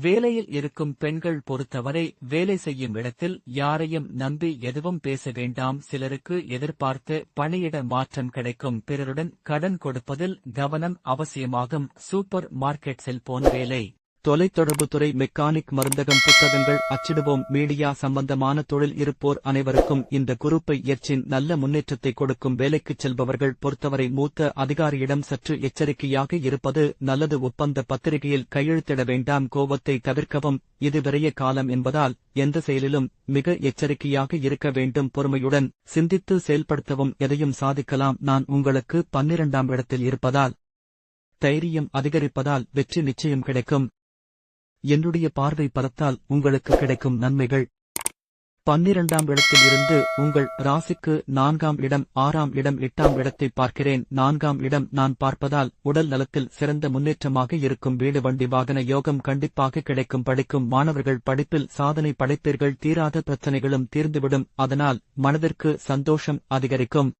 வேலையில் இருக்கும் பெண்கள் பொறுத்தவரை வேலை செய்யும் இடத்தில் யாரையும் நம்பி எதுவும் பேச வேண்டாம். சிலருக்கு எதிர்பார்த்து பணியிட மாற்றம் கிடைக்கும். பிறருடன் கடன் கொடுப்பதில் கவனம் அவசியமாகும். சூப்பர் மார்க்கெட் செல்போன் வேலை, தொலைத்தொடர்புத்துறை, மெக்கானிக், மருந்தகம், புத்தகங்கள் அச்சிடுவோம், மீடியா சம்பந்தமான தொழில் இருப்போர் அனைவருக்கும் இந்த குரூப்பை எச்சின் நல்ல முன்னேற்றத்தை கொடுக்கும். வேலைக்குச் செல்பவர்கள் பொறுத்தவரை மூத்த அதிகாரியிடம் சற்று எச்சரிக்கையாக இருப்பது நல்லது. ஒப்பந்த பத்திரிகையில் கையெழுத்திட வேண்டாம். கோபத்தை தவிர்க்கவும். இது விரைய காலம் என்பதால் எந்த செயலிலும் மிக எச்சரிக்கையாக இருக்க வேண்டும். பொறுமையுடன் சிந்தித்து செயல்படுத்தவும். எதையும் சாதிக்கலாம். நான் உங்களுக்கு 12ஆம் இடத்தில் இருப்பதால் தைரியம் அதிகரிப்பதால் வெற்றி நிச்சயம் கிடைக்கும். என்னுடைய பார்வை பலத்தால் உங்களுக்கு கிடைக்கும் நன்மைகள். 12ஆம் இடத்தில் இருந்து உங்கள் ராசிக்கு 4ஆம் இடம், 6ஆம் இடம், 8ஆம் இடத்தை பார்க்கிறேன். 4ஆம் இடம் நான் பார்ப்பதால் உடல் நலத்தில் சிறந்த முன்னேற்றமாக இருக்கும். வீடு, வண்டி, வாகன யோகம் கண்டிப்பாக கிடைக்கும். படிக்கும் மாணவர்கள் படிப்பில் சாதனை படைப்பீர்கள். தீராத பிரச்சனைகளும் தீர்ந்துவிடும். அதனால் மனதிற்கு சந்தோஷம் அதிகரிக்கும்.